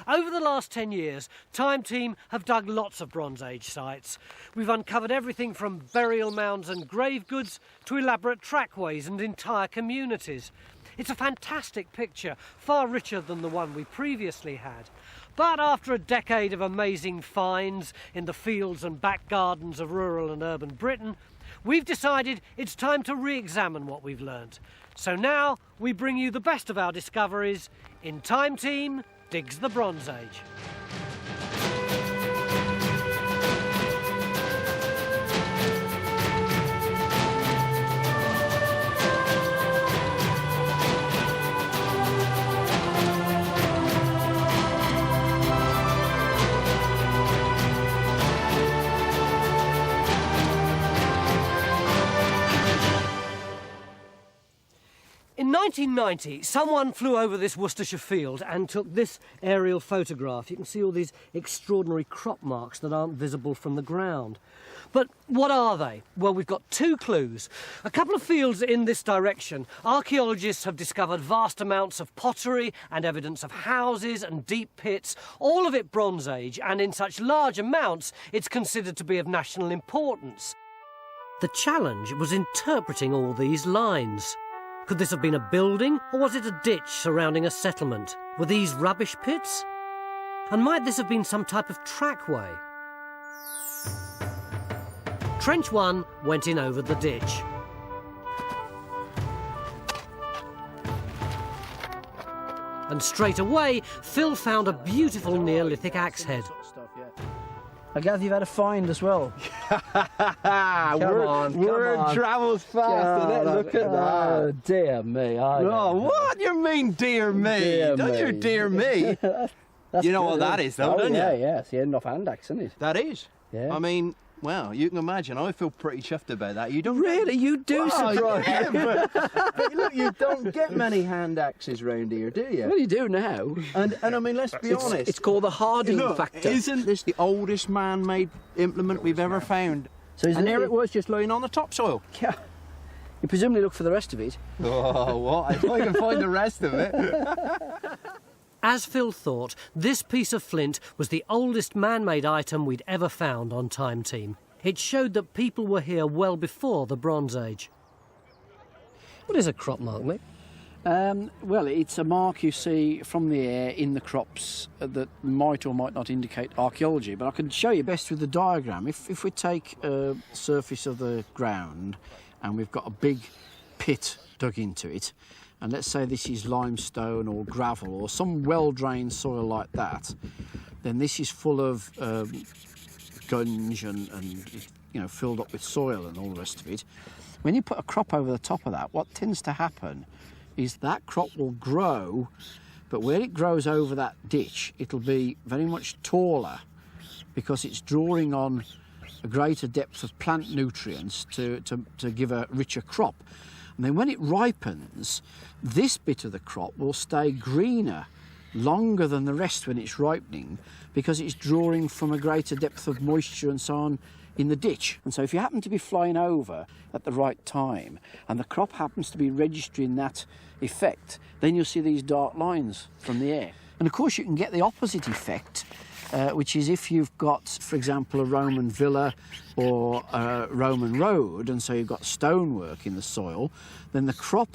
Over the last 10 years, Time Team have dug lots of Bronze Age sites. We've uncovered everything from burial mounds and grave goods to elaborate trackways and entire communities. It's a fantastic picture, far richer than the one we previously had. But after a decade of amazing finds in the fields and back gardens of rural and urban Britain, we've decided it's time to re-examine what we've learnt. So now we bring you the best of our discoveries in Time Team Digs the Bronze Age. In 1990, someone flew over this Worcestershire field and took this aerial photograph. You can see all these extraordinary crop marks that aren't visible from the ground. But what are they? Well, we've got two clues. A couple of fields in this direction, archaeologists have discovered vast amounts of pottery and evidence of houses and deep pits, all of it Bronze Age, and in such large amounts, it's considered to be of national importance. The challenge was interpreting all these lines. Could this have been a building, or was it a ditch surrounding a settlement? Were these rubbish pits? And might this have been some type of trackway? Trench 1 went in over the ditch. And straight away, Phil found a beautiful Neolithic axe head. I gather you've had a find as well. Word travels fast, isn't it? Look at that. Oh, dear me. What? You mean dear me? Dear Don't me. you dear me? You know what that is, though, don't you? Yeah, it's the end of hand axe, isn't it? That is. Yeah. I mean, well, you can imagine. I feel pretty chuffed about that. You don't Really? You do surprise me. Yeah, but look, you don't get many hand axes round here, do you? Well, you do now. And I mean, let's be honest. It's called the Harding factor. Isn't this the oldest man-made implement we've ever found? So And there it was, just lying on the topsoil. Yeah. You presumably look for the rest of it. Oh, what? If I can find the rest of it. As Phil thought, this piece of flint was the oldest man-made item we'd ever found on Time Team. It showed that people were here well before the Bronze Age. What is a crop mark, mate? Well, it's a mark you see from the air in the crops that might or might not indicate archaeology, but I can show you best with the diagram. If we take a surface of the ground and we've got a big pit dug into it, and let's say this is limestone or gravel or some well-drained soil like that, then this is full of gunge and you know, filled up with soil and all the rest of it. When you put a crop over the top of that, what tends to happen is that crop will grow, but where it grows over that ditch, it'll be very much taller because it's drawing on a greater depth of plant nutrients to give a richer crop. And then when it ripens, this bit of the crop will stay greener longer than the rest when it's ripening because it's drawing from a greater depth of moisture and so on in the ditch. And so if you happen to be flying over at the right time and the crop happens to be registering that effect, then you'll see these dark lines from the air. And of course you can get the opposite effect, which is if you've got, for example, a Roman villa or a Roman road, and so you've got stonework in the soil, then the crop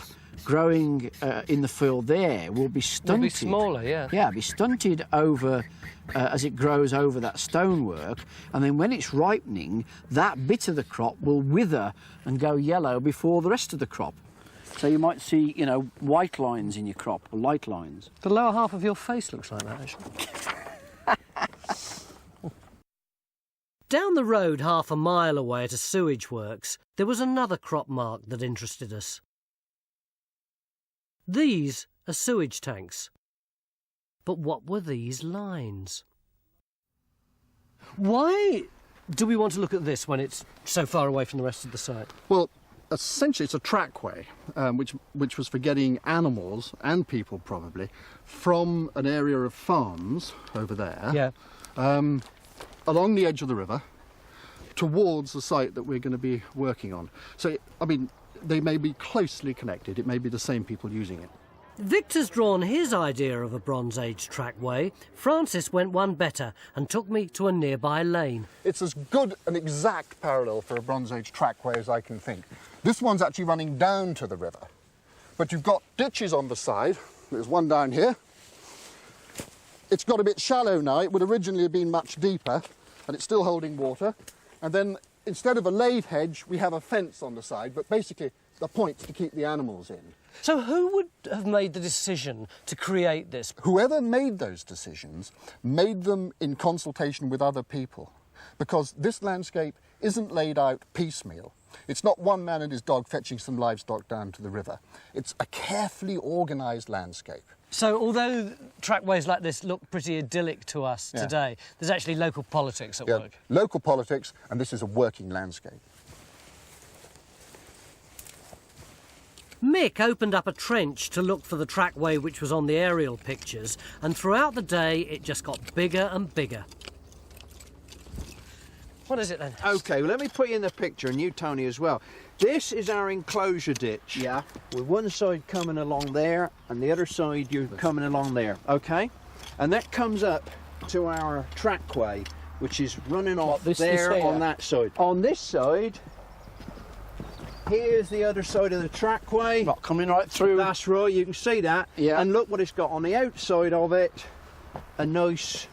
growing in the field there will be stunted. Will be smaller, yeah. Yeah, be stunted over as it grows over that stonework, and then when it's ripening, that bit of the crop will wither and go yellow before the rest of the crop. So you might see, you know, white lines in your crop, or light lines. The lower half of your face looks like that, actually. Down the road half a mile away at a sewage works, there was another crop mark that interested us. These are sewage tanks. But what were these lines? Why do we want to look at this when it's so far away from the rest of the site? Well, essentially it's a trackway, which was for getting animals, and people probably, from an area of farms over there, Yeah. along the edge of the river, towards the site that we're going to be working on. So, I mean, they may be closely connected. It may be the same people using it. Victor's drawn his idea of a Bronze Age trackway. Francis went one better and took me to a nearby lane. It's as good an exact parallel for a Bronze Age trackway as I can think. This one's actually running down to the river. But you've got ditches on the side. There's one down here. It's got a bit shallow now. It would originally have been much deeper, and it's still holding water. And then instead of a laid hedge, we have a fence on the side, but basically the point's to keep the animals in. So who would have made the decision to create this? Whoever made those decisions made them in consultation with other people, because this landscape isn't laid out piecemeal. It's not one man and his dog fetching some livestock down to the river. It's a carefully organised landscape. So although trackways like this look pretty idyllic to us today, there's actually local politics at work. Local politics, and this is a working landscape. Mick opened up a trench to look for the trackway which was on the aerial pictures, and throughout the day it just got bigger and bigger. What is it then? OK, well, let me put you in the picture, and you, Tony, as well. This is our enclosure ditch. Yeah. With one side coming along there, and the other side you're coming along there, OK? And that comes up to our trackway, which is running off this there here? on that side. On this side, here's the other side of the trackway. Not coming right through. That's right, you can see that. Yeah. And look what it's got on the outside of it. A nice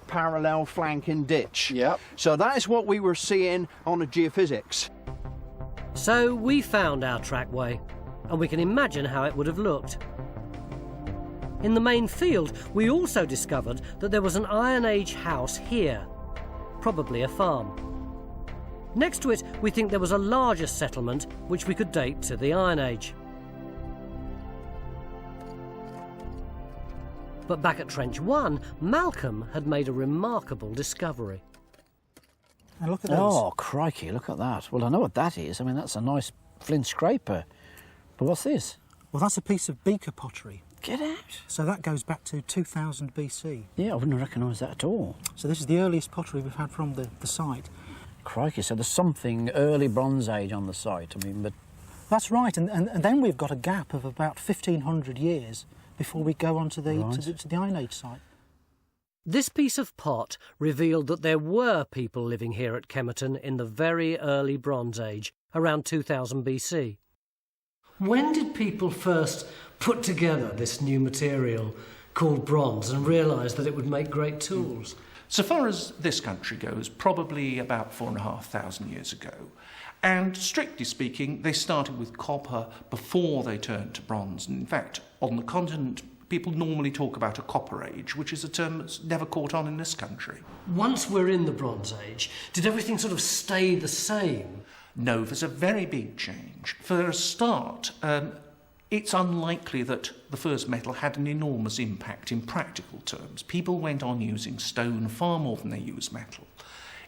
parallel flanking ditch. Yep. So that is what we were seeing on the geophysics. So we found our trackway, and we can imagine how it would have looked. In the main field, we also discovered that there was an Iron Age house here, probably a farm. Next to it, we think there was a larger settlement which we could date to the Iron Age. But back at Trench 1, Malcolm had made a remarkable discovery. And look at those. Oh, crikey, look at that. Well, I know what that is. I mean, that's a nice flint scraper. But what's this? Well, that's a piece of beaker pottery. Get out. So that goes back to 2000 BC. Yeah, I wouldn't recognise that at all. So this is the earliest pottery we've had from the site. Crikey, so there's something early Bronze Age on the site. I mean, but... That's right, and then we've got a gap of about 1,500 years before we go on to the, to the Iron Age site. This piece of pot revealed that there were people living here at Kemerton in the very early Bronze Age, around 2000 BC. When did people first put together this new material called bronze and realise that it would make great tools? So far as this country goes, probably about 4,500 years ago. And strictly speaking, they started with copper before they turned to bronze. And in fact, on the continent, people normally talk about a copper age, which is a term that's never caught on in this country. Once we're in the Bronze Age, did everything sort of stay the same? No, there's a very big change. For a start, it's unlikely that the first metal had an enormous impact in practical terms. People went on using stone far more than they used metal.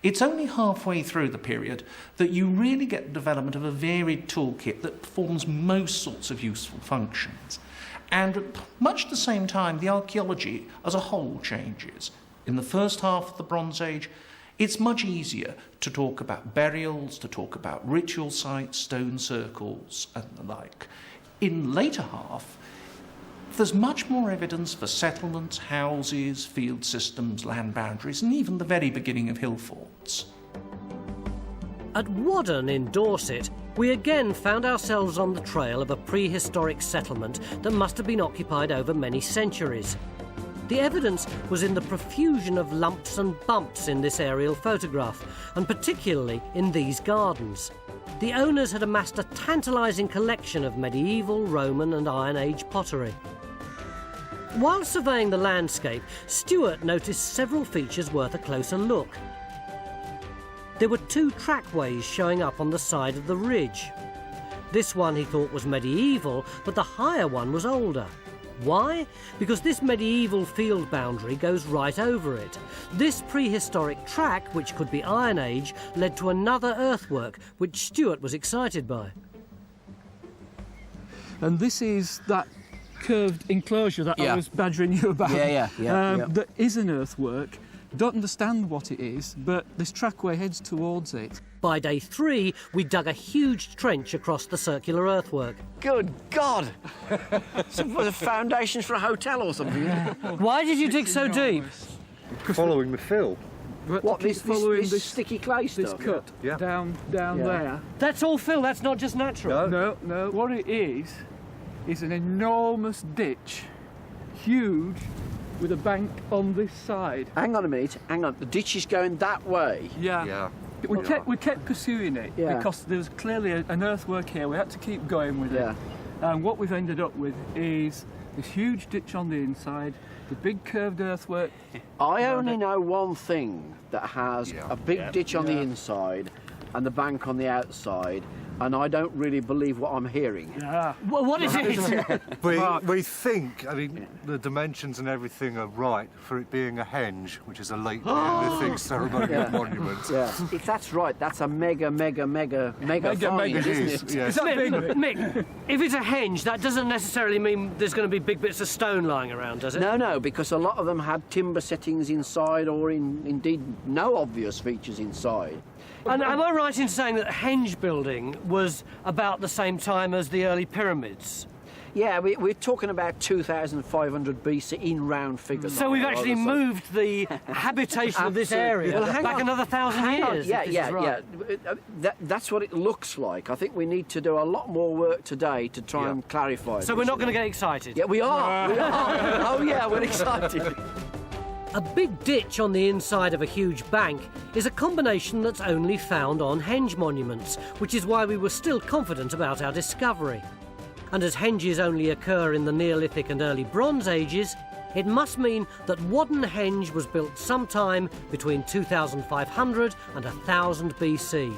It's only halfway through the period that you really get the development of a varied toolkit that performs most sorts of useful functions. And at much the same time, the archaeology as a whole changes. In the first half of the Bronze Age, it's much easier to talk about burials, to talk about ritual sites, stone circles, and the like. In later half, there's much more evidence for settlements, houses, field systems, land boundaries, and even the very beginning of hill forts. At Whaddon in Dorset, we again found ourselves on the trail of a prehistoric settlement that must have been occupied over many centuries. The evidence was in the profusion of lumps and bumps in this aerial photograph, and particularly in these gardens. The owners had amassed a tantalising collection of medieval, Roman and Iron Age pottery. While surveying the landscape, Stuart noticed several features worth a closer look. There were two trackways showing up on the side of the ridge. This one he thought was medieval, but the higher one was older. Why? Because this medieval field boundary goes right over it. This prehistoric track, which could be Iron Age, led to another earthwork, which Stuart was excited by. And this is that curved enclosure that Yeah. I was badgering you about. Yeah. That is an earthwork Don't understand what it is, but this trackway heads towards it. By day 3, we dug a huge trench across the circular earthwork. Good God! Some the foundations for a hotel or something. Why did you dig so deep? Following the fill. What, this sticky clay This stuff? cut down there. That's all fill, that's not just natural. No. What it is an enormous ditch, huge, with a bank on this side. Hang on a minute, hang on. The ditch is going that way. Yeah. We kept pursuing it because there was clearly an earthwork here. We had to keep going with it. And what we've ended up with is this huge ditch on the inside, the big curved earthwork. I only know one thing that has a big ditch on the inside and the bank on the outside, and I don't really believe what I'm hearing. Yeah. Well, what is it? We think, I mean, the dimensions and everything are right for it being a henge, which is a late Neolithic ceremonial monument. If that's right, that's a mega find, It isn't is, it? yes. Mick, if it's a henge, that doesn't necessarily mean there's going to be big bits of stone lying around, does it? No, because a lot of them had timber settings inside, or indeed no obvious features inside. And am I right in saying that henge building was about the same time as the early pyramids? Yeah, we're talking about 2,500 BC in round figures. So we've actually moved the habitation of this area back another 1,000 years. Yeah. That's what it looks like. I think we need to do a lot more work today to try and clarify. So we're not going to get excited? Yeah, we are. Oh yeah, we're excited. A big ditch on the inside of a huge bank is a combination that's only found on henge monuments, which is why we were still confident about our discovery. And as henges only occur in the Neolithic and early Bronze Ages, it must mean that Whaddon Henge was built sometime between 2500 and 1000 BC.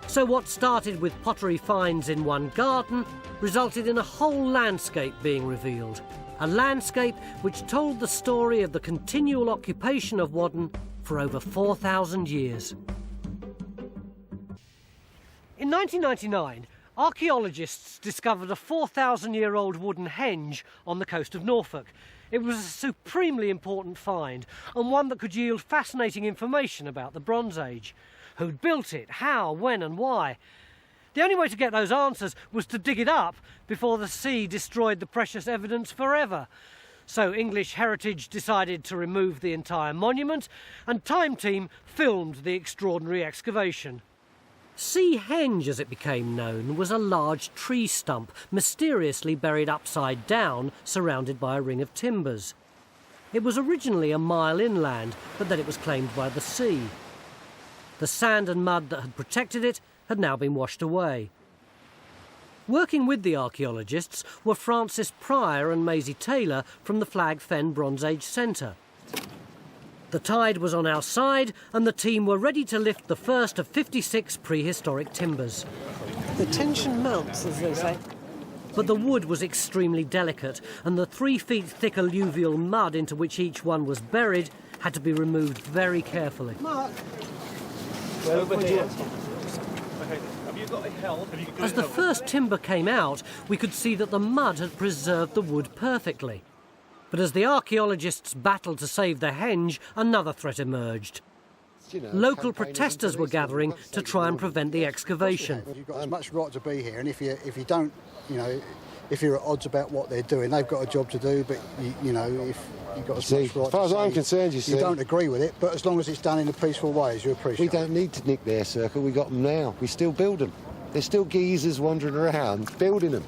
So what started with pottery finds in one garden resulted in a whole landscape being revealed. A landscape which told the story of the continual occupation of Whaddon for over 4,000 years. In 1999, archaeologists discovered a 4,000-year-old wooden henge on the coast of Norfolk. It was a supremely important find, and one that could yield fascinating information about the Bronze Age. Who'd built it, how, when and why? The only way to get those answers was to dig it up before the sea destroyed the precious evidence forever. So English Heritage decided to remove the entire monument, and Time Team filmed the extraordinary excavation. Sea Henge, as it became known, was a large tree stump mysteriously buried upside down, surrounded by a ring of timbers. It was originally a mile inland, but then it was claimed by the sea. The sand and mud that had protected it had now been washed away. Working with the archaeologists were Francis Pryor and Maisie Taylor from the Flag Fen Bronze Age Centre. The tide was on our side, and the team were ready to lift the first of 56 prehistoric timbers. The tension mounts, as they say. But the wood was extremely delicate, and the 3 feet thick alluvial mud into which each one was buried had to be removed very carefully. Mark. Over here. As the first timber came out, we could see that the mud had preserved the wood perfectly. But as the archaeologists battled to save the henge, another threat emerged. Local protesters were gathering to try and prevent the excavation. You've got as much right to be here, and if you don't, if you're at odds about what they're doing, they've got a job to do. But if you've got as much right, as far as I'm concerned, you don't agree with it. But as long as it's done in a peaceful way, as you appreciate. We don't need to nick their circle. We got them now. We still build them. There's still geezers wandering around building them.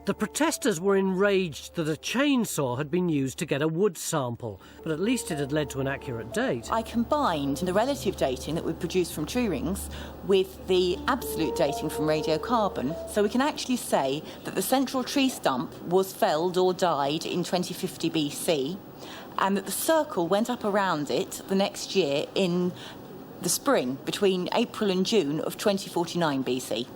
The protesters were enraged that a chainsaw had been used to get a wood sample, but at least it had led to an accurate date. I combined the relative dating that we produced from tree rings with the absolute dating from radiocarbon, so we can actually say that the central tree stump was felled or died in 2050 BC, and that the circle went up around it the next year in the spring, between April and June of 2049 BC.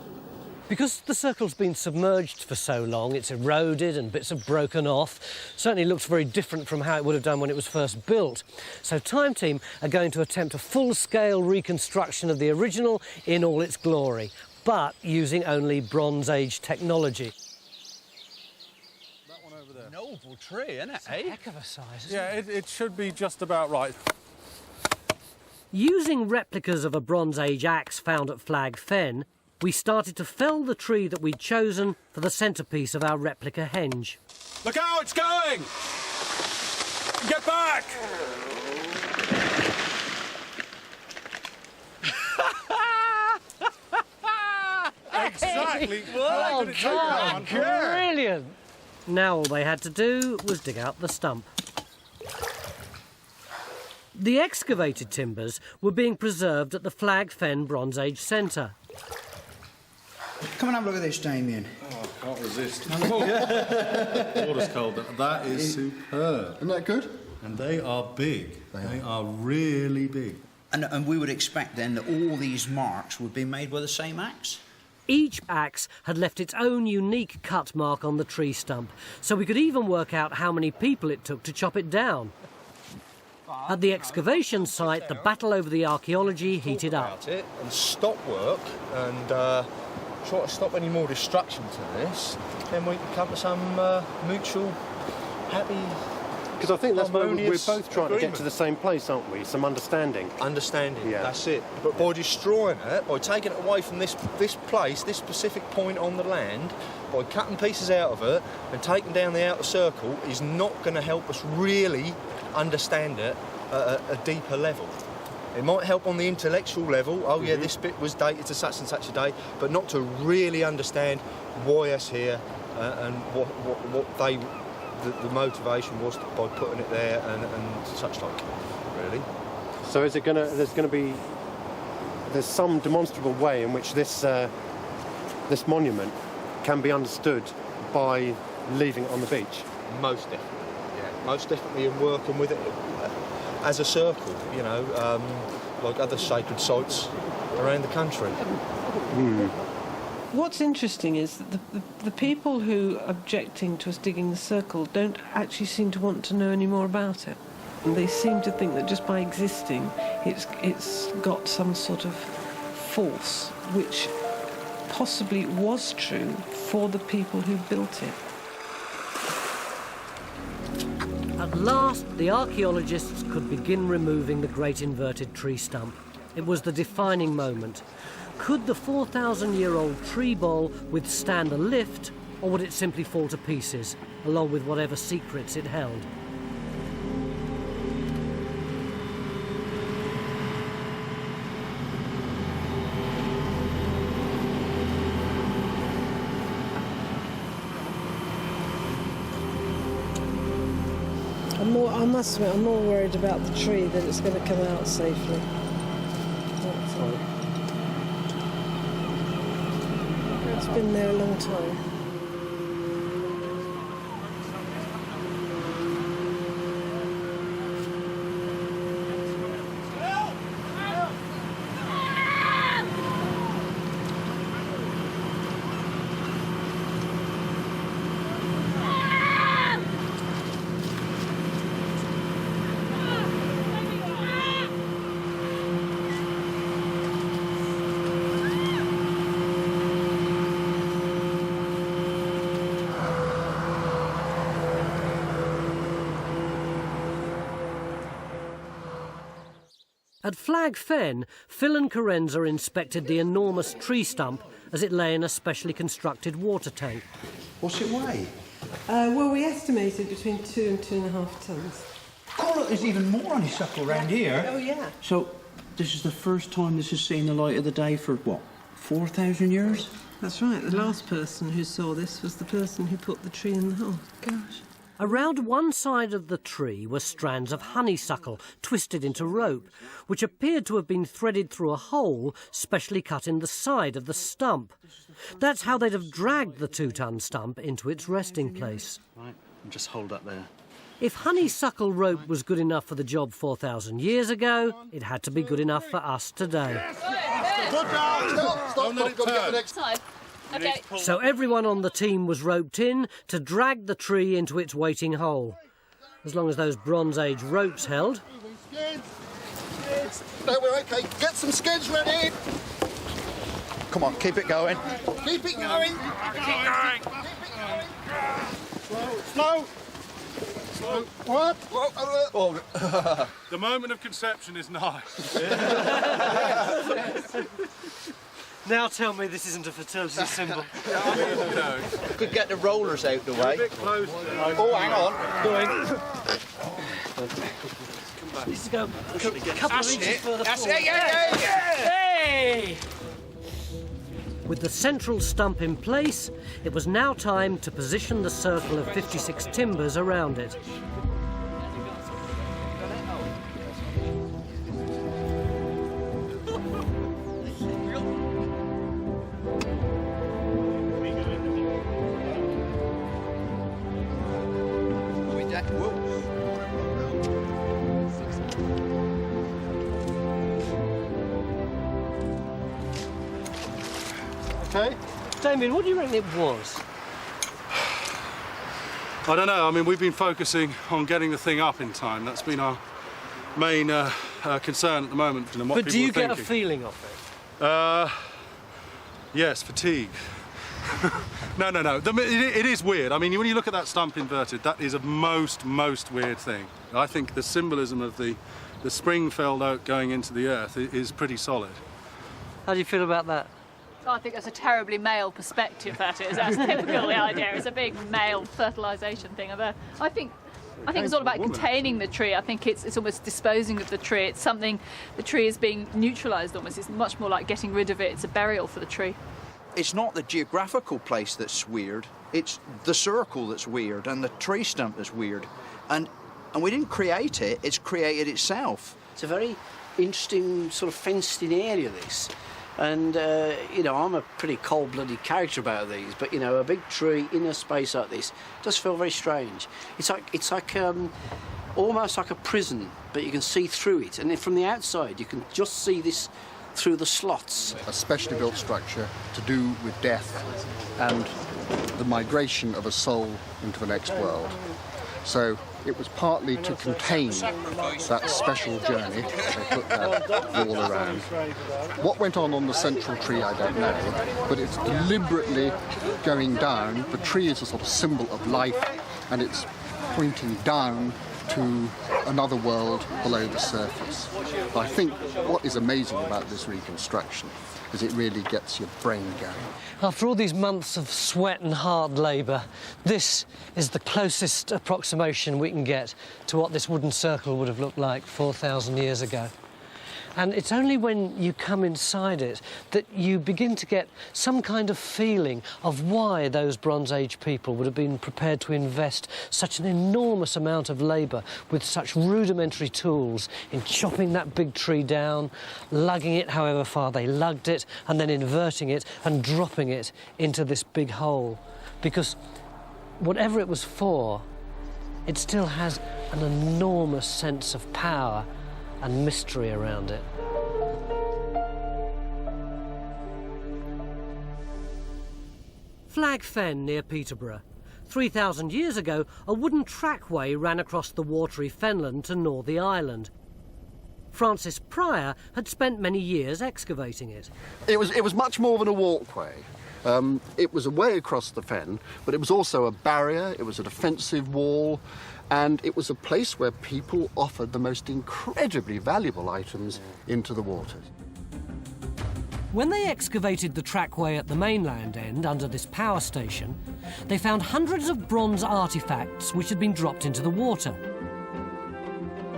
Because the circle's been submerged for so long, it's eroded and bits have broken off. Certainly looks very different from how it would have done when it was first built. So Time Team are going to attempt a full-scale reconstruction of the original in all its glory, but using only Bronze Age technology. That one over there. No. powerful tree, isn't it? It's a heck of a size, isn't Yeah, it should be just about right. Using replicas of a Bronze Age axe found at Flag Fen, we started to fell the tree that we'd chosen for the centrepiece of our replica henge. Look out, it's going! Get back! Exactly. Well done! Brilliant! Now all they had to do was dig out the stump. The excavated timbers were being preserved at the Flag Fen Bronze Age Centre. Come and have a look at this, Damien. Oh, I can't resist. Water's cold. That is superb. Isn't that good? And they are big. They are really big. And we would expect then that all these marks would be made by the same axe? Each axe had left its own unique cut mark on the tree stump, so we could even work out how many people it took to chop it down. At the excavation site, the battle over the archaeology heated up. And stop work and try to stop any more destruction to this, then we can come to some mutual, happy, because I think that's where we're both trying agreement. to get to the same place, aren't we? Some understanding. Understanding, yeah. That's it. But by destroying it, by taking it away from this place, this specific point on the land, by cutting pieces out of it and taking down the outer circle, is not going to help us really understand it at a deeper level. It might help on the intellectual level, yeah, this bit was dated to such and such a day, but not to really understand why it's here and what they... The motivation was by putting it there and such like, really. So is it going to? There's some demonstrable way in which this this monument can be understood by leaving it on the beach. Most definitely, yeah. Most definitely, in working with it as a circle, you know, like other sacred sites around the country. What's interesting is that the people who are objecting to us digging the circle don't actually seem to want to know any more about it. And they seem to think that just by existing, it's got some sort of force, which possibly was true for the people who built it. At last, the archaeologists could begin removing the great inverted tree stump. It was the defining moment. Could the 4,000-year-old tree bole withstand a lift, or would it simply fall to pieces, along with whatever secrets it held? I must admit, I'm more worried about the tree that it's going to come out safely. That's all. It's been there a long time. At Flag Fen, Phil and Carenza inspected the enormous tree stump as it lay in a specially constructed water tank. What's it weigh? Well, we estimated between 2 and 2.5 tons. Oh, look, there's even more honeysuckle around here. Oh, yeah. So, this is the first time this has seen the light of the day for, what, 4,000 years? That's right. The last person who saw this was the person who put the tree in the hole. Gosh. Around one side of the tree were strands of honeysuckle twisted into rope, which appeared to have been threaded through a hole specially cut in the side of the stump. That's how they'd have dragged the 2-ton stump into its resting place. Right, and just hold up there. If honeysuckle rope was good enough for the job 4,000 years ago, it had to be good enough for us today. Stop, let it go, get the next side. Okay. So everyone on the team was roped in to drag the tree into its waiting hole. As long as those Bronze Age ropes held. No, we're okay. Get some skids ready. Come on, keep it going. Keep it going. Keep going. Slow. What? The moment of conception is nigh. Now tell me this isn't a fertility symbol. Could get the rollers out the way. A bit close. Oh, hang on. Go in. Needs to go a couple of inches further forward. Hey! With the central stump in place, it was now time to position the circle of 56 timbers around it. Okay. Damien, what do you reckon it was? I don't know. I mean, we've been focusing on getting the thing up in time. That's been our main concern at the moment. And what But do you get a thinking. feeling of it? Yes, fatigue. No. It is weird. I mean, when you look at that stump inverted, that is a most weird thing. I think the symbolism of the spring-felled oak going into the earth is pretty solid. How do you feel about that? I think that's a terribly male perspective, that is. That's typical, the idea. It's a big male fertilisation thing. I think it's all about containing the tree. I think it's almost disposing of the tree. It's something, the tree is being neutralised almost. It's much more like getting rid of it. It's a burial for the tree. It's not the geographical place that's weird. It's the circle that's weird and the tree stump that's weird. And we didn't create it. It's created itself. It's a very interesting sort of fenced-in area, this. And, you know, I'm a pretty cold-blooded character about these, but, you know, a big tree in a space like this does feel very strange. It's like almost like a prison, but you can see through it. And then from the outside, you can just see this through the slots. A specially built structure to do with death and the migration of a soul into the next world. So it was partly to contain that special journey. They put that wall around. What went on the central tree, I don't know, but it's deliberately going down. The tree is a sort of symbol of life, and it's pointing down to another world below the surface. But I think what is amazing about this reconstruction is it really gets your brain going. After all these months of sweat and hard labour, this is the closest approximation we can get to what this wooden circle would have looked like 4,000 years ago. And it's only when you come inside it that you begin to get some kind of feeling of why those Bronze Age people would have been prepared to invest such an enormous amount of labour with such rudimentary tools in chopping that big tree down, lugging it however far they lugged it, and then inverting it and dropping it into this big hole. Because whatever it was for, it still has an enormous sense of power and mystery around it. Flag Fen near Peterborough. 3,000 years ago, a wooden trackway ran across the watery fenland to Northey Island. Francis Pryor had spent many years excavating it. It was much more than a walkway. It was a way across the fen, but it was also a barrier, it was a defensive wall, and it was a place where people offered the most incredibly valuable items into the waters. When they excavated the trackway at the mainland end under this power station, they found hundreds of bronze artefacts which had been dropped into the water.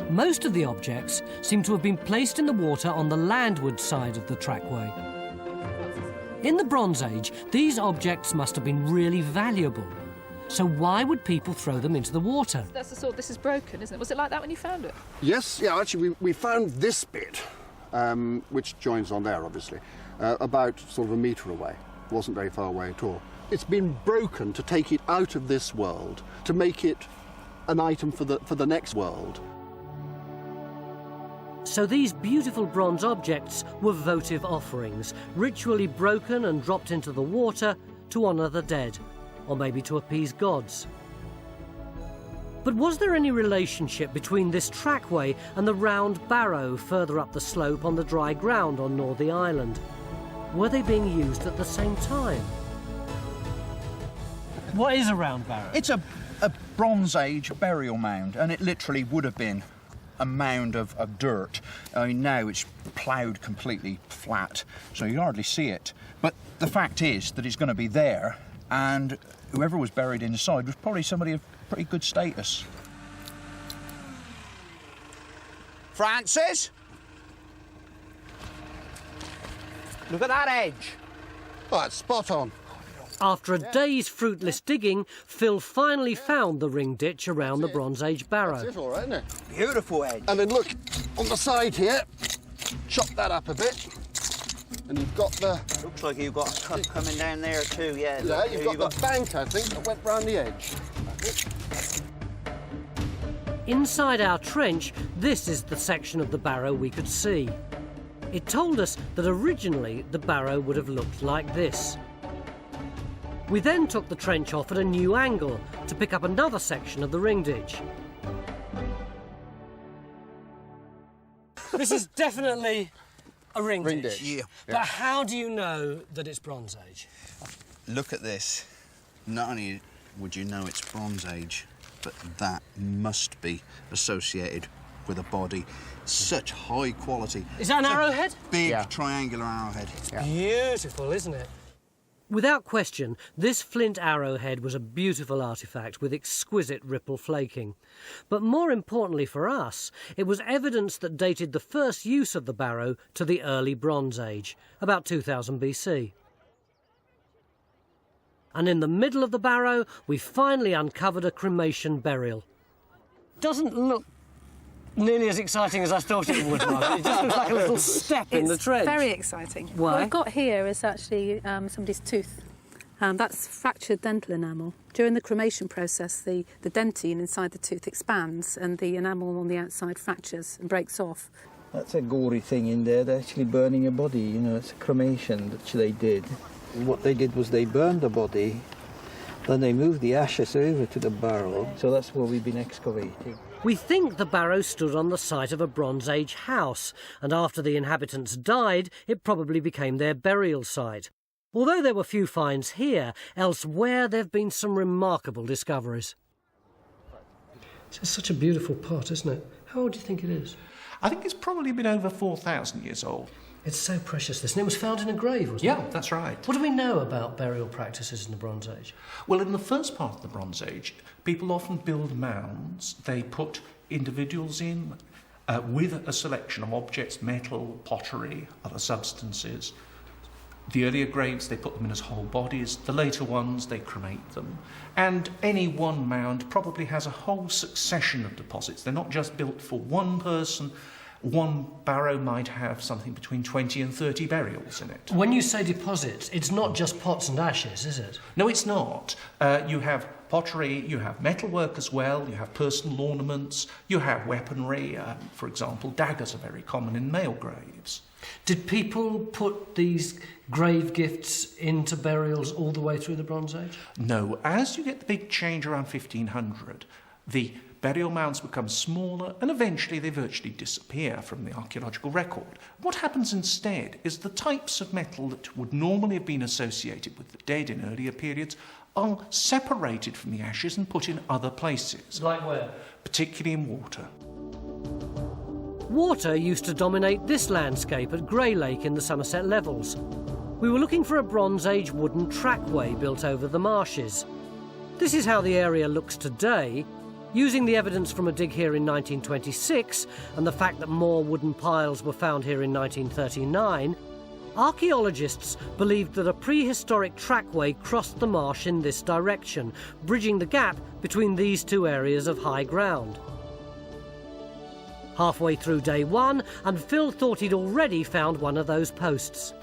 Most of the objects seem to have been placed in the water on the landward side of the trackway. In the Bronze Age, these objects must have been really valuable. So why would people throw them into the water? That's the sort. This is broken, isn't it? Was it like that when you found it? Yes, yeah, actually we found this bit, which joins on there obviously, about sort of a metre away. It wasn't very far away at all. It's been broken to take it out of this world, to make it an item for the next world. So these beautiful bronze objects were votive offerings, ritually broken and dropped into the water to honour the dead, or maybe to appease gods. But was there any relationship between this trackway and the round barrow further up the slope on the dry ground on Northey Island? Were they being used at the same time? What is a round barrow? It's a a Bronze Age burial mound, and it literally would have been a mound of dirt. I mean, now it's ploughed completely flat, so you hardly see it. But the fact is that it's going to be there, and whoever was buried inside was probably somebody of pretty good status. Francis? Look at that edge. Oh, that's spot on. After a day's fruitless digging, Phil finally found the ring ditch around the Bronze Age barrow. That's it, all right, isn't it? Beautiful edge. And then look, on the side here, chop that up a bit, and you've got the... Looks like you've got a cut coming down there too, yeah. Yeah, you've got the bank, I think, that went round the edge. Inside our trench, this is the section of the barrow we could see. It told us that originally the barrow would have looked like this. We then took the trench off at a new angle to pick up another section of the ring ditch. This is definitely a ring ditch. Yeah. But how do you know that it's Bronze Age? Look at this. Not only would you know it's Bronze Age, but that must be associated with a body. Such high quality. Is that an arrowhead? Big triangular arrowhead. Beautiful, isn't it? Without question, this flint arrowhead was a beautiful artefact with exquisite ripple flaking. But more importantly for us, it was evidence that dated the first use of the barrow to the early Bronze Age, about 2000 BC. And in the middle of the barrow, we finally uncovered a cremation burial. Doesn't look nearly as exciting as I thought it would, Margaret. It just looks like a little step in the trench. Very exciting. Why? What I've got here is actually somebody's tooth. That's fractured dental enamel. During the cremation process, the dentine inside the tooth expands and the enamel on the outside fractures and breaks off. That's a gory thing in there. They're actually burning a body, you know, it's a cremation that they did. And what they did was they burned the body, then they moved the ashes over to the barrow. So that's where we've been excavating. We think the barrow stood on the site of a Bronze Age house, and after the inhabitants died, it probably became their burial site. Although there were few finds here, elsewhere there have been some remarkable discoveries. It's such a beautiful pot, isn't it? How old do you think it is? I think it's probably been over 4,000 years old. It's so precious, this. And it was found in a grave, wasn't it? Yeah, that's right. What do we know about burial practices in the Bronze Age? Well, in the first part of the Bronze Age, people often build mounds. They put individuals in with a selection of objects, metal, pottery, other substances. The earlier graves, they put them in as whole bodies. The later ones, they cremate them. And any one mound probably has a whole succession of deposits. They're not just built for one person. One barrow might have something between 20 and 30 burials in it. When you say deposits, it's not just pots and ashes, is it? No, it's not. You have pottery, you have metalwork as well, you have personal ornaments, you have weaponry. For example, daggers are very common in male graves. Did people put these grave gifts into burials all the way through the Bronze Age? No. As you get the big change around 1500, the burial mounds become smaller and eventually they virtually disappear from the archaeological record. What happens instead is the types of metal that would normally have been associated with the dead in earlier periods are separated from the ashes and put in other places. Like where? Particularly in water. Water used to dominate this landscape at Grey Lake in the Somerset Levels. We were looking for a Bronze Age wooden trackway built over the marshes. This is how the area looks today. Using the evidence from a dig here in 1926 and the fact that more wooden piles were found here in 1939, archaeologists believed that a prehistoric trackway crossed the marsh in this direction, bridging the gap between these two areas of high ground. Halfway through day one, and Phil thought he'd already found one of those posts.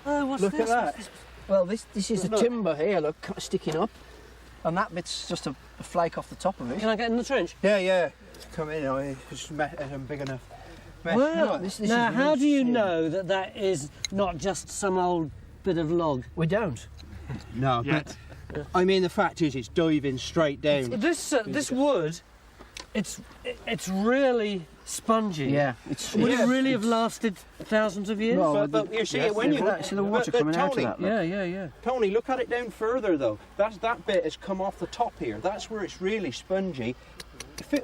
Oh, what's this? Look at that. Well, this is the timber here, look, sticking up. And that bit's just a flake off the top of it. Can I get in the trench? Yeah. Come in, it's big enough. Well, now, how do you know that that is not just some old bit of log? We don't. No, but I mean, the fact is it's diving straight down. This wood, it's really Spongy. Yeah. Would it really have lasted thousands of years? No, but you see it when you see the water coming out of that. Yeah. Tony, look at it down further though. That bit has come off the top here. That's where it's really spongy.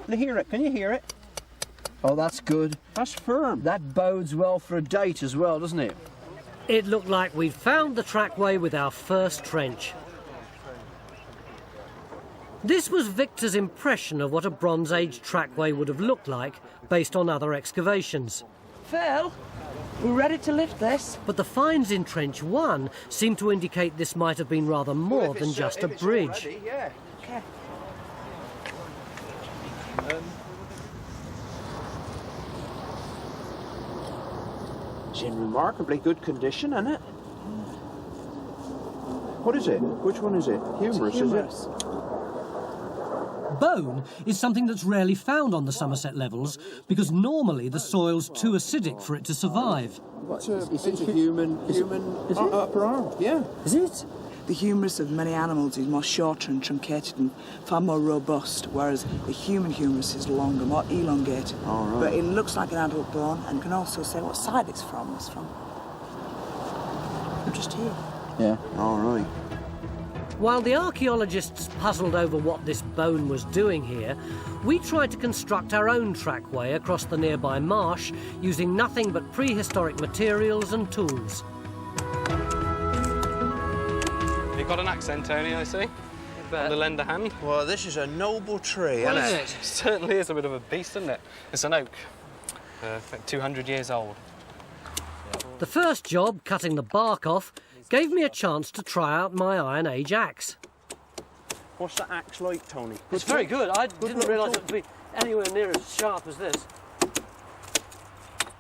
Hear it? Can you hear it? Oh, that's good. That's firm. That bodes well for a date as well, doesn't it? It looked like we'd found the trackway with our first trench. This was Victor's impression of what a Bronze Age trackway would have looked like based on other excavations. Phil, we're ready to lift this. But the finds in Trench 1 seem to indicate this might have been rather more than just a bridge. Ready, yeah. Okay. It's in remarkably good condition, isn't it? What is it? Which one is it? Humerus, is it? Bone is something that's rarely found on the Somerset levels because normally the soil's too acidic for it to survive. It's a human upper arm. Yeah. Is it? The humerus of many animals is more shorter and truncated and far more robust, whereas the human humerus is longer, more elongated. All right. But it looks like an adult bone, and you can also say what side it's from. It's from just here. Yeah. All right. While the archaeologists puzzled over what this bone was doing here, we tried to construct our own trackway across the nearby marsh using nothing but prehistoric materials and tools. You've got an accent, Tony, I see. On the lender hand. Well, this is a noble tree, Well, isn't it certainly is a bit of a beast, isn't it? It's an oak, 200 years old. The first job, cutting the bark off, gave me a chance to try out my Iron Age axe. What's that axe like, Tony? It's very good. I didn't realise it would be anywhere near as sharp as this.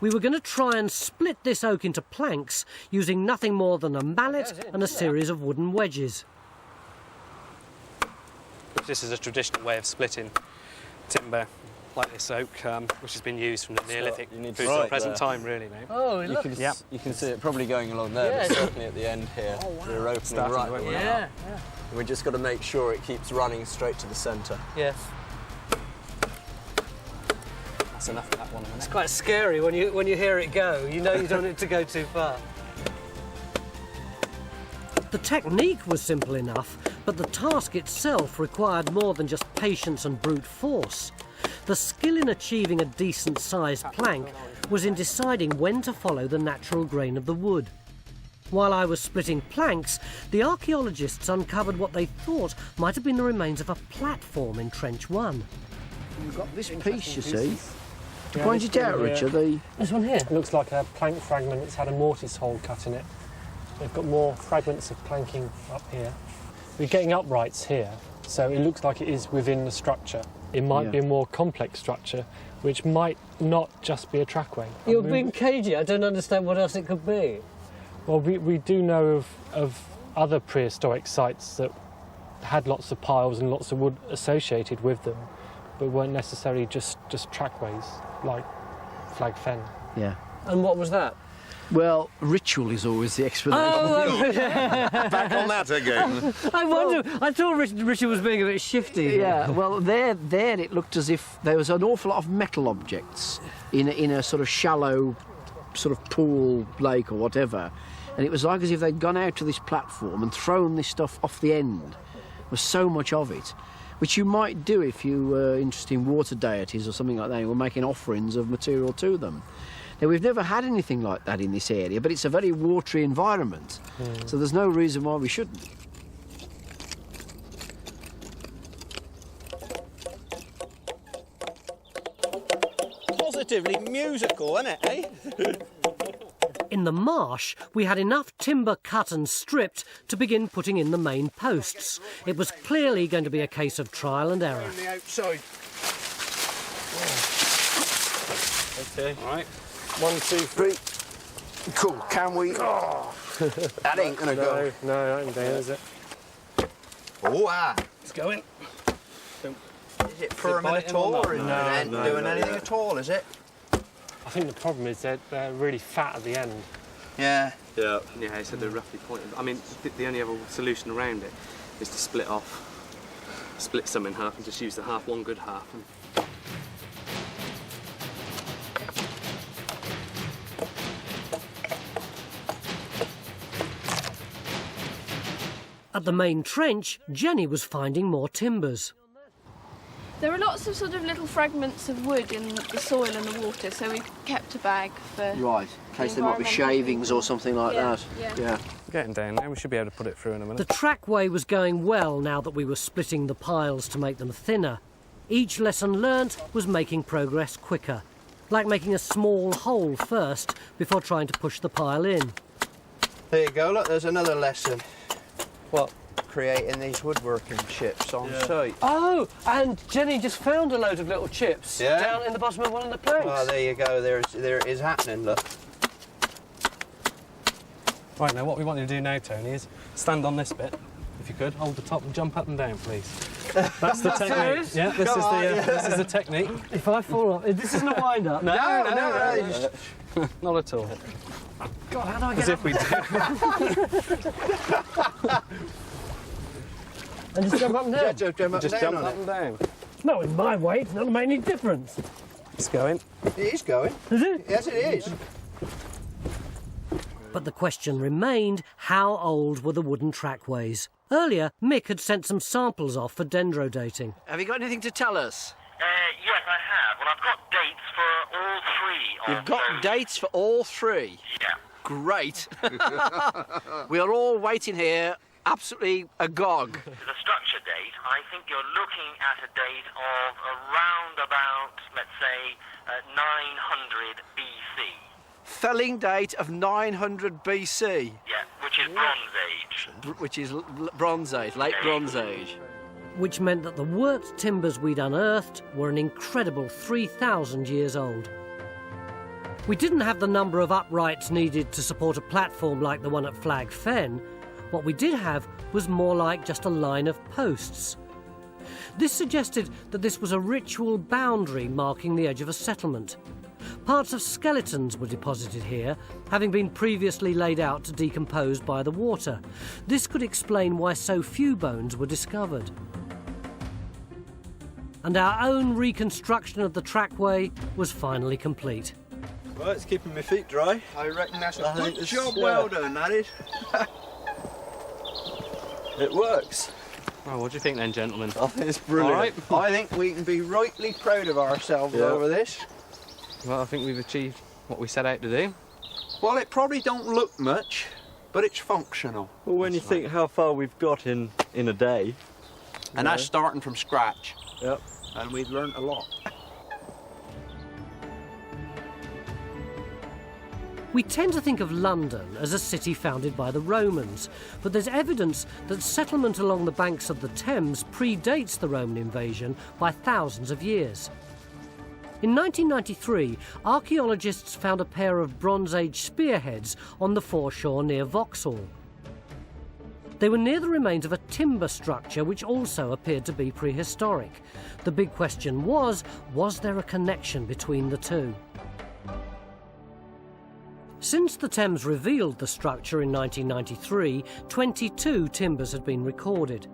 We were going to try and split this oak into planks using nothing more than a mallet and a series of wooden wedges. This is a traditional way of splitting timber like this oak, which has been used from the Neolithic through to the present time, really, mate. Oh, you can see it probably going along there, but certainly at the end here, we're opening right the way up. We've just got to make sure it keeps running straight to the centre. Yes. That's enough of that one. It's quite scary when you hear it go. You know you don't want it to go too far. The technique was simple enough, but the task itself required more than just patience and brute force. The skill in achieving a decent-sized plank was in deciding when to follow the natural grain of the wood. While I was splitting planks, the archaeologists uncovered what they thought might have been the remains of a platform in Trench 1. You've got this piece, you see. To point it out, Richard, this one here. It looks like a plank fragment. It's had a mortise hole cut in it. We've got more fragments of planking up here. We're getting uprights here, so it looks like it is within the structure. It might be a more complex structure, which might not just be a trackway. You're being cagey. I don't understand what else it could be. Well, we do know of other prehistoric sites that had lots of piles and lots of wood associated with them, but weren't necessarily just trackways, like Flag Fen. Yeah. And what was that? Well, ritual is always the explanation. Oh, back on that again. I thought Richard was being a bit shifty. Yeah, well, there it looked as if there was an awful lot of metal objects in a sort of shallow sort of pool, lake or whatever. And it was like as if they'd gone out to this platform and thrown this stuff off the end. There was so much of it, which you might do if you were interested in water deities or something like that. You were making offerings of material to them. Now, we've never had anything like that in this area, but it's a very watery environment, so there's no reason why we shouldn't. Positively musical, isn't it, eh? In the marsh, we had enough timber cut and stripped to begin putting in the main posts. It was clearly going to be a case of trial and error. On the outside. Okay. All right. 1, 2, 3. Cool. Can we? Oh, that ain't gonna go. No, that ain't there, is it? Oh, ah. It's going. Is it firm at all, or is it doing anything at all, is it? I think the problem is they're really fat at the end. Yeah. Yeah, so they're roughly pointed. I mean, the only other solution around it is to split some in half and just use the half, one good half. At the main trench, Jenny was finding more timbers. There are lots of sort of little fragments of wood in the soil and the water, so we kept a bag for... Right, in case there might be shavings or something like that. Yeah. Getting down there, we should be able to put it through in a minute. The trackway was going well now that we were splitting the piles to make them thinner. Each lesson learnt was making progress quicker, like making a small hole first before trying to push the pile in. There you go, look, there's another lesson. What? Creating these woodworking chips on site. Oh, and Jenny just found a load of little chips down in the bottom of one of the planks. Oh, there you go, there it is happening, look. Right, now what we want you to do now, Tony, is stand on this bit, if you could. Hold the top and jump up and down, please. That's the technique. Serious? Yeah, this is the technique. If I fall off, this isn't a wind-up. No. Not at all. God, how do I get As if we do. And just jump up and down? Just jump up and down. No, in my weight, it's not going to make any difference. It's going. It is going. Is it? Yes, it is. But the question remained, how old were the wooden trackways? Earlier, Mick had sent some samples off for dendrodating. Have you got anything to tell us? Yes, I have. Well, I've got dates for all three. You've got dates for all three? Yeah. Great. We are all waiting here, absolutely agog. The structure date, I think you're looking at a date of around about, let's say, 900 BC. Felling date of 900 BC. Yeah, which is Bronze Age. Which is Bronze Age, late Bronze Age. Which meant that the worked timbers we'd unearthed were an incredible 3,000 years old. We didn't have the number of uprights needed to support a platform like the one at Flag Fen. What we did have was more like just a line of posts. This suggested that this was a ritual boundary marking the edge of a settlement. Parts of skeletons were deposited here, having been previously laid out to decompose by the water. This could explain why so few bones were discovered. And our own reconstruction of the trackway was finally complete. Well, it's keeping my feet dry. I reckon that's a good job well done, that is. It works. Well, what do you think then, gentlemen? I think it's brilliant. All right. I think we can be rightly proud of ourselves over this. Well, I think we've achieved what we set out to do. Well, it probably don't look much, but it's functional. Well, when you think how far we've got in a day. And that's starting from scratch. Yep. And we've learnt a lot. We tend to think of London as a city founded by the Romans, but there's evidence that settlement along the banks of the Thames predates the Roman invasion by thousands of years. In 1993, archaeologists found a pair of Bronze Age spearheads on the foreshore near Vauxhall. They were near the remains of a timber structure which also appeared to be prehistoric. The big question was there a connection between the two? Since the Thames revealed the structure in 1993, 22 timbers had been recorded.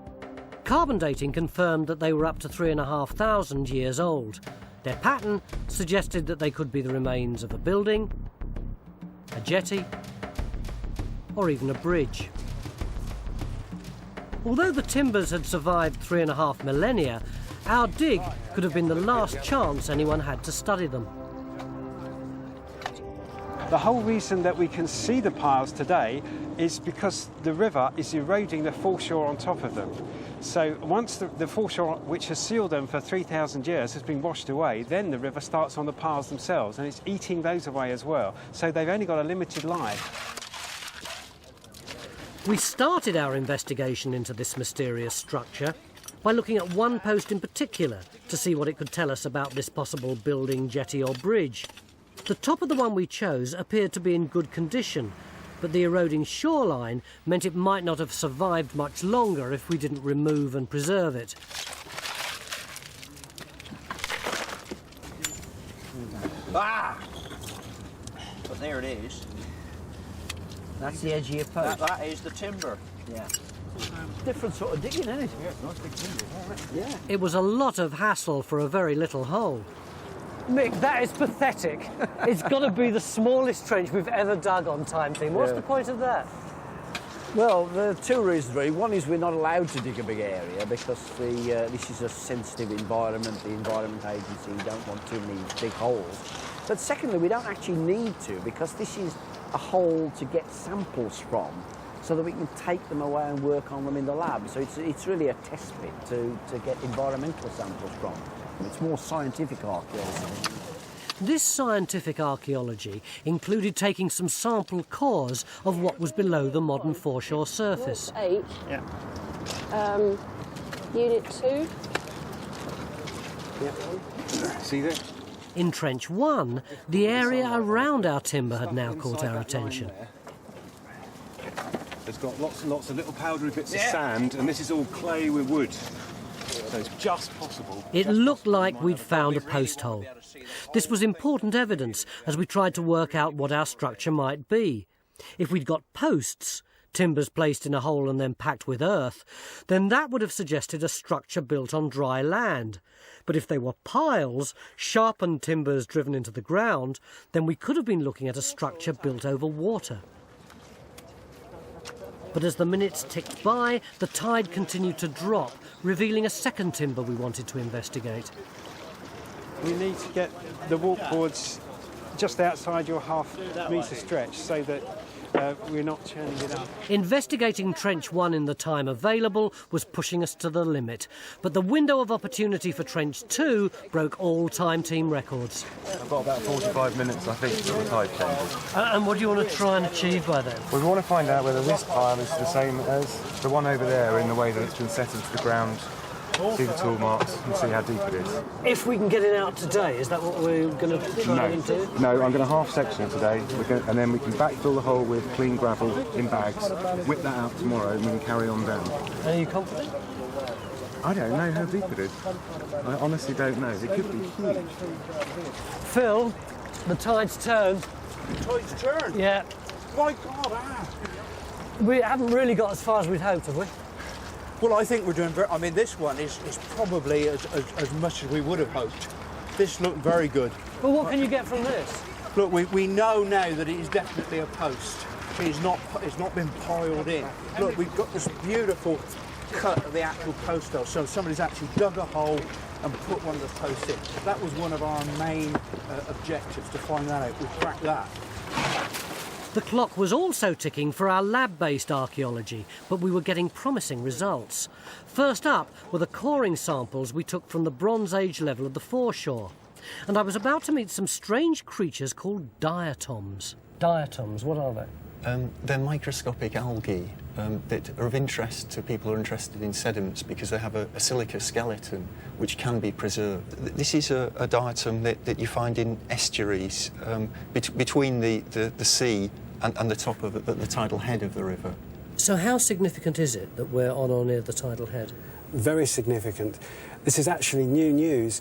Carbon dating confirmed that they were up to 3,500 years old. Their pattern suggested that they could be the remains of a building, a jetty, or even a bridge. Although the timbers had survived 3.5 millennia, our dig could have been the last chance anyone had to study them. The whole reason that we can see the piles today is because the river is eroding the foreshore on top of them. So once the foreshore, which has sealed them for 3,000 years, has been washed away, then the river starts on the piles themselves, and it's eating those away as well. So they've only got a limited life. We started our investigation into this mysterious structure by looking at one post in particular to see what it could tell us about this possible building, jetty or bridge. The top of the one we chose appeared to be in good condition, but the eroding shoreline meant it might not have survived much longer if we didn't remove and preserve it. Ah! But there it is. That's the edge of your post. That is the timber. Yeah. Different sort of digging, isn't it? Yeah, nice big timber, isn't it? Yeah. It was a lot of hassle for a very little hole. Mick, that is pathetic. It's got to be the smallest trench we've ever dug on Time Team. What's the point of that? Well, there are two reasons really. One is we're not allowed to dig a big area because this is a sensitive environment. The Environment Agency don't want too many big holes. But secondly, we don't actually need to because this is a hole to get samples from so that we can take them away and work on them in the lab. So it's really a test pit to get environmental samples from. It's more scientific archaeology. This scientific archaeology included taking some sample cores of what was below the modern foreshore surface. 8. Yeah. Unit 2. Yeah. See there? In Trench 1, the area around our timber had now caught our attention. It's got lots and lots of little powdery bits of sand, and this is all clay with wood. So it's just possible. It looked like we'd found a post hole. This was important evidence as we tried to work out what our structure might be. If we'd got posts, timbers placed in a hole and then packed with earth, then that would have suggested a structure built on dry land. But if they were piles, sharpened timbers driven into the ground, then we could have been looking at a structure built over water. But as the minutes ticked by, the tide continued to drop, revealing a second timber we wanted to investigate. We need to get the walkboards just outside your half-metre stretch so that we're not churning it up. Investigating Trench 1 in the time available was pushing us to the limit, but the window of opportunity for Trench 2 broke all time team records. I've got about 45 minutes, I think, till the tide changes. And what do you want to try and achieve by then? We want to find out whether this pile is the same as the one over there in the way that it's been set into the ground. See the tool marks and see how deep it is. If we can get it out today, is that what we're going to try and do? No, I'm going to half section it today, and then we can backfill the hole with clean gravel in bags, whip that out tomorrow, and we can carry on down. Are you confident? I don't know how deep it is. I honestly don't know. It could be huge. Phil, the tide's turned. The tide's turned? Yeah. My God, We haven't really got as far as we'd hoped, have we? Well, I think we're doing very... I mean, this one is probably as much as we would have hoped. This looked very good. Well, what can you get from this? Look, we know now that it is definitely a post. It's not been piled in. Look, we've got this beautiful cut of the actual post hole. So somebody's actually dug a hole and put one of the posts in. That was one of our main objectives, to find that out. We cracked that. The clock was also ticking for our lab-based archaeology, but we were getting promising results. First up were the coring samples we took from the Bronze Age level of the foreshore. And I was about to meet some strange creatures called diatoms. Diatoms, what are they? They're microscopic algae that are of interest to people who are interested in sediments because they have a silica skeleton which can be preserved. This is a diatom that you find in estuaries between the sea and the top of the tidal head of the river. So how significant is it that we're on or near the tidal head? Very significant. This is actually new news.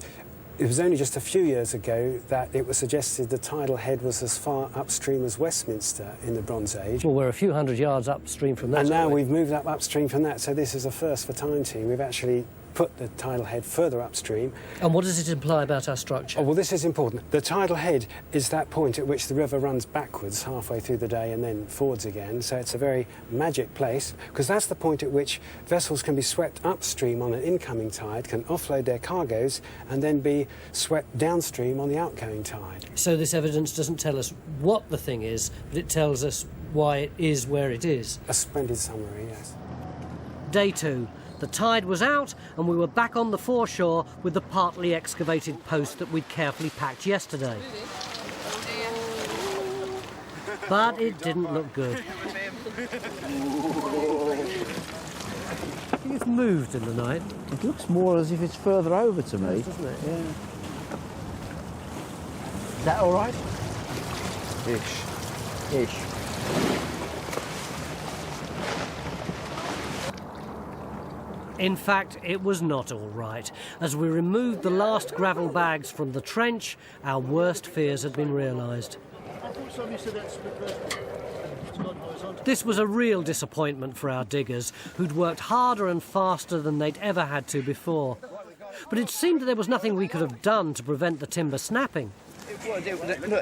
It was only just a few years ago that it was suggested the tidal head was as far upstream as Westminster in the Bronze Age. Well, we're a few hundred yards upstream from that. And now we've moved up upstream from that, so this is a first for Time Team. We've actually put the tidal head further upstream. And what does it imply about our structure? Oh, well, this is important. The tidal head is that point at which the river runs backwards halfway through the day and then forwards again, so it's a very magic place, because that's the point at which vessels can be swept upstream on an incoming tide, can offload their cargoes, and then be swept downstream on the outgoing tide. So this evidence doesn't tell us what the thing is, but it tells us why it is where it is. A splendid summary, yes. Day 2. The tide was out and we were back on the foreshore with the partly excavated post that we'd carefully packed yesterday. But it didn't look good. It's moved in the night. It looks more as if it's further over to me. Doesn't it? Yeah. Is that all right? Ish. In fact, it was not all right. As we removed the last gravel bags from the trench, our worst fears had been realised. This was a real disappointment for our diggers, who'd worked harder and faster than they'd ever had to before. But it seemed that there was nothing we could have done to prevent the timber snapping. Look,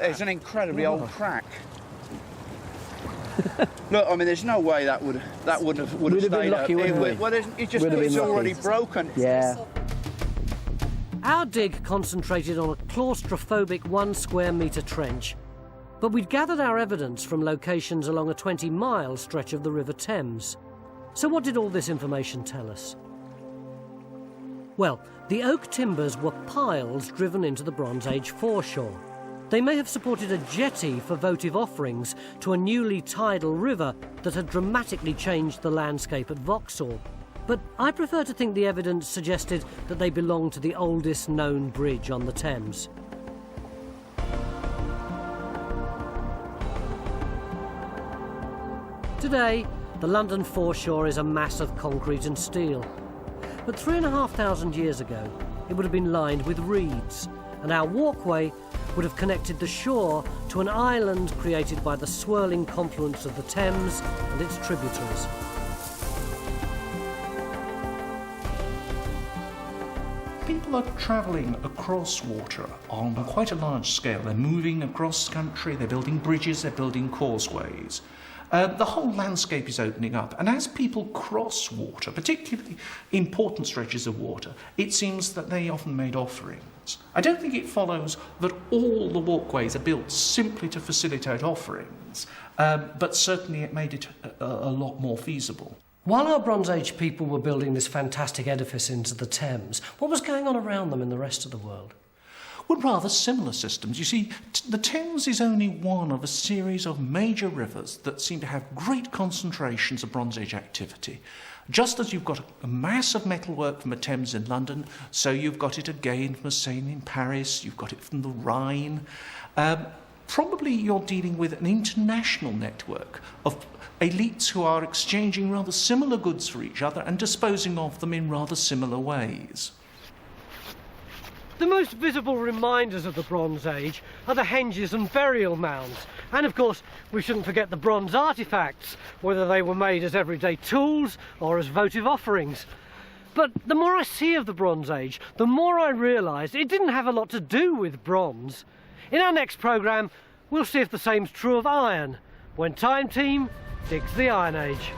it's an incredibly old crack. Look, I mean, there's no way that would have We'd have been stayed lucky, up. wouldn't we? Well, it's Would have been already lucky. broken. Yeah. Our dig concentrated on a claustrophobic 1 square metre trench, but we'd gathered our evidence from locations along a 20-mile stretch of the River Thames. So what did all this information tell us? Well, the oak timbers were piles driven into the Bronze Age foreshore. They may have supported a jetty for votive offerings to a newly tidal river that had dramatically changed the landscape at Vauxhall. But I prefer to think the evidence suggested that they belonged to the oldest known bridge on the Thames. Today, the London foreshore is a mass of concrete and steel. But 3,500 years ago, it would have been lined with reeds, and our walkway would have connected the shore to an island created by the swirling confluence of the Thames and its tributaries. People are travelling across water on quite a large scale. They're moving across country, they're building bridges, they're building causeways. The whole landscape is opening up, and as people cross water, particularly important stretches of water, it seems that they often made offerings. I don't think it follows that all the walkways are built simply to facilitate offerings, but certainly it made it a lot more feasible. While our Bronze Age people were building this fantastic edifice into the Thames, what was going on around them in the rest of the world? Well, rather similar systems. You see, the Thames is only one of a series of major rivers that seem to have great concentrations of Bronze Age activity. Just as you've got a mass of metalwork from the Thames in London, so you've got it again from the Seine in Paris, you've got it from the Rhine. Probably you're dealing with an international network of elites who are exchanging rather similar goods for each other and disposing of them in rather similar ways. The most visible reminders of the Bronze Age are the henges and burial mounds. And of course, we shouldn't forget the bronze artefacts, whether they were made as everyday tools or as votive offerings. But the more I see of the Bronze Age, the more I realise it didn't have a lot to do with bronze. In our next programme, we'll see if the same's true of iron, when Time Team digs the Iron Age.